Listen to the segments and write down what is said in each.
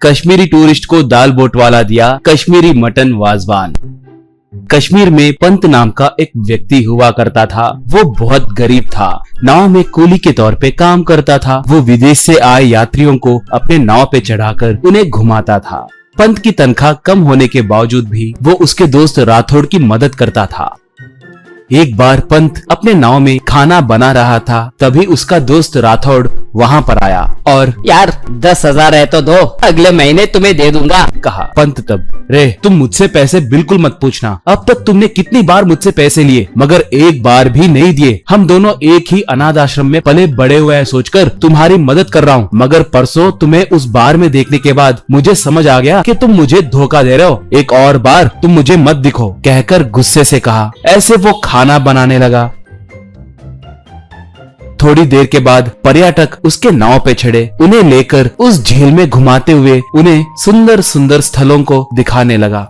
Kashmiri tourist को दाल boat वाला दिया कश्मीरी मटन वाजवान। कश्मीर में पंत नाम का एक व्यक्ति हुआ करता था। वो बहुत गरीब था। नाव में कूली के तौर पे काम करता था। वो विदेश से आए यात्रियों को अपने नाव पे चढ़ाकर उन्हें घुमाता था। पंत की तनख्वाह कम होने के बावजूद भी वो उसके दोस्त राठौड़ की मदद करता था। एक बार पंत अपने नाव में खाना बना रहा था, तभी उसका दोस्त राठौड़ वहाँ पर आया और यार 10,000 है तो दो, अगले महीने तुम्हें दे दूंगा, कहा। पंत तब, रे तुम मुझसे पैसे बिल्कुल मत पूछना। अब तक तुमने कितनी बार मुझसे पैसे लिए मगर एक बार भी नहीं दिए। हम दोनों एक ही अनाथ आश्रम में पले बड़े हुए हैं सोचकर तुम्हारी मदद कर रहा हूँ, मगर परसों तुम्हें उस बार में देखने के बाद मुझे समझ आ गया कि तुम मुझे धोखा दे रहे हो। एक और बार तुम मुझे मत दिखो, कहकर गुस्से से कहा। ऐसे वो खाना बनाने लगा। थोड़ी देर के बाद पर्यटक उसके नाव पे चढ़े। उन्हें लेकर उस झील में घुमाते हुए उन्हें सुंदर सुंदर स्थलों को दिखाने लगा।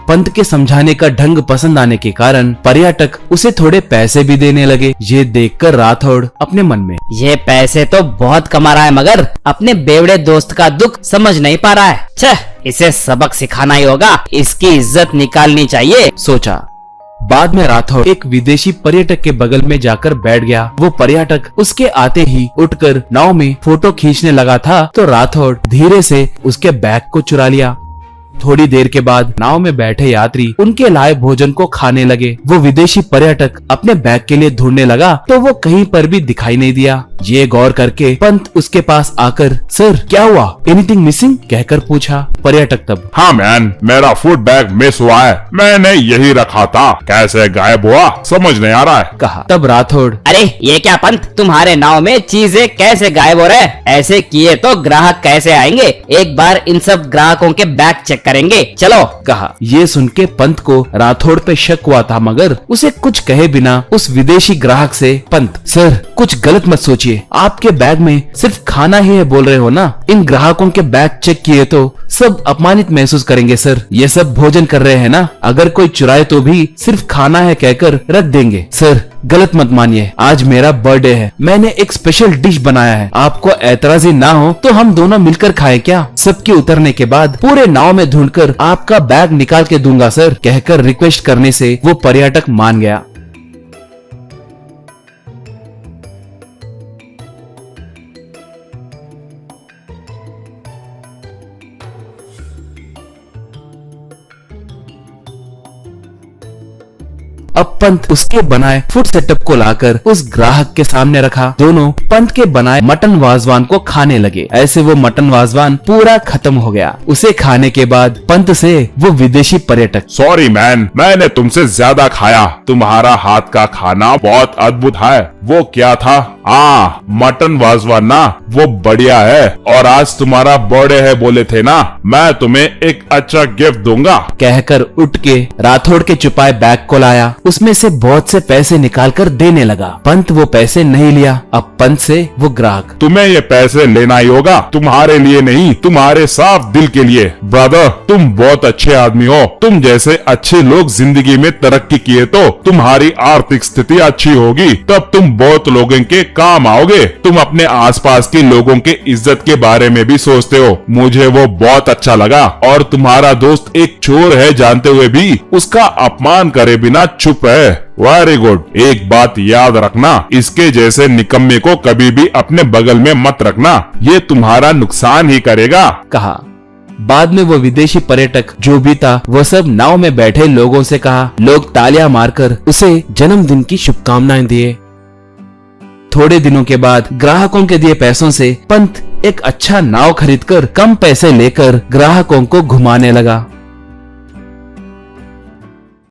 पंत के समझाने का ढंग पसंद आने के कारण पर्यटक उसे थोड़े पैसे भी देने लगे। ये देखकर राठौड़ अपने मन में, ये पैसे तो बहुत कमा रहा है मगर अपने बेवड़े दोस्त का दुख समझ नहीं पा रहा है। छह, इसे सबक सिखाना ही होगा, इसकी इज्जत निकालनी चाहिए, सोचा। बाद में राठौड़ एक विदेशी पर्यटक के बगल में जाकर बैठ गया। वो पर्यटक उसके आते ही उठकर नाव में फोटो खींचने लगा था तो राठौड़ धीरे से उसके बैग को चुरा लिया। थोड़ी देर के बाद नाव में बैठे यात्री उनके लाए भोजन को खाने लगे। वो विदेशी पर्यटक अपने बैग के लिए ढूंढने लगा तो वो कहीं पर भी दिखाई नहीं दिया। ये गौर करके पंत उसके पास आकर, सर क्या हुआ, एनीथिंग मिसिंग, कहकर पूछा। पर्यटक तब, हाँ मैन, मेरा फूड बैग मिस हुआ है, मैंने यही रखा था, कैसे गायब हुआ समझ नहीं आ रहा है, कहा। तब राठौड़, अरे ये क्या पंत, तुम्हारे नाव में चीजें कैसे गायब हो रहे? ऐसे किए तो ग्राहक कैसे आएंगे? एक बार इन सब ग्राहकों के बैग चेक करेंगे, चलो, कहा। ये सुन के पंत को राठौड़ पे शक हुआ था मगर उसे कुछ कहे बिना उस विदेशी ग्राहक से, पंत सर कुछ गलत मत सोचिए, आपके बैग में सिर्फ खाना ही है बोल रहे हो ना? इन ग्राहकों के बैग चेक किए तो सब अपमानित महसूस करेंगे सर। ये सब भोजन कर रहे हैं ना, अगर कोई चुराए तो भी सिर्फ खाना है कहकर रख देंगे। सर गलत मत मानिए, आज मेरा बर्थडे है, मैंने एक स्पेशल डिश बनाया है, आपको एतराजी ना हो तो हम दोनों मिलकर खाएं क्या? सबके उतरने के बाद पूरे नाव में ढूंढकर आपका बैग निकाल के दूंगा सर, कहकर रिक्वेस्ट करने से वो पर्यटक मान गया। अब पंत उसके बनाए फूड सेटअप को लाकर उस ग्राहक के सामने रखा। दोनों पंत के बनाए मटन वाजवान को खाने लगे। ऐसे वो मटन वाजवान पूरा खत्म हो गया। उसे खाने के बाद पंत से वो विदेशी पर्यटक, सॉरी मैन, मैंने तुमसे ज्यादा खाया, तुम्हारा हाथ का खाना बहुत अद्भुत है। वो क्या था? मटन वाजवान ना, वो बढ़िया है, और आज तुम्हारा बर्थडे है बोले थे ना, मैं तुम्हें एक अच्छा गिफ्ट दूंगा, कहकर उठ के राठौड़ के छुपाए बैग को लाया। उसमें से बहुत से पैसे निकालकर देने लगा। पंत वो पैसे नहीं लिया। अब पंत से वो ग्राहक, तुम्हें ये पैसे लेना ही होगा, तुम्हारे लिए नहीं, तुम्हारे साफ दिल के लिए। ब्रदर तुम बहुत अच्छे आदमी हो, तुम जैसे अच्छे लोग जिंदगी में तरक्की किए तो तुम्हारी आर्थिक स्थिति अच्छी होगी, तब तुम बहुत लोगों के काम आओगे। तुम अपने आसपास के लोगों के इज्जत के बारे में भी सोचते हो, मुझे वो बहुत अच्छा लगा। और तुम्हारा दोस्त एक चोर है जानते हुए भी उसका अपमान करे बिना चुप है। Very good. एक बात याद रखना, इसके जैसे निकम्मे को कभी भी अपने बगल में मत रखना, ये तुम्हारा नुकसान ही करेगा, कहा। बाद में वो विदेशी पर्यटक जो भी था वो सब नाव में बैठे लोगों से कहा। लोग तालियां मारकर उसे जन्मदिन की शुभकामनाएं दिए। थोड़े दिनों के बाद ग्राहकों के दिए पैसों से पंत एक अच्छा नाव खरीदकर कम पैसे लेकर ग्राहकों को घुमाने लगा।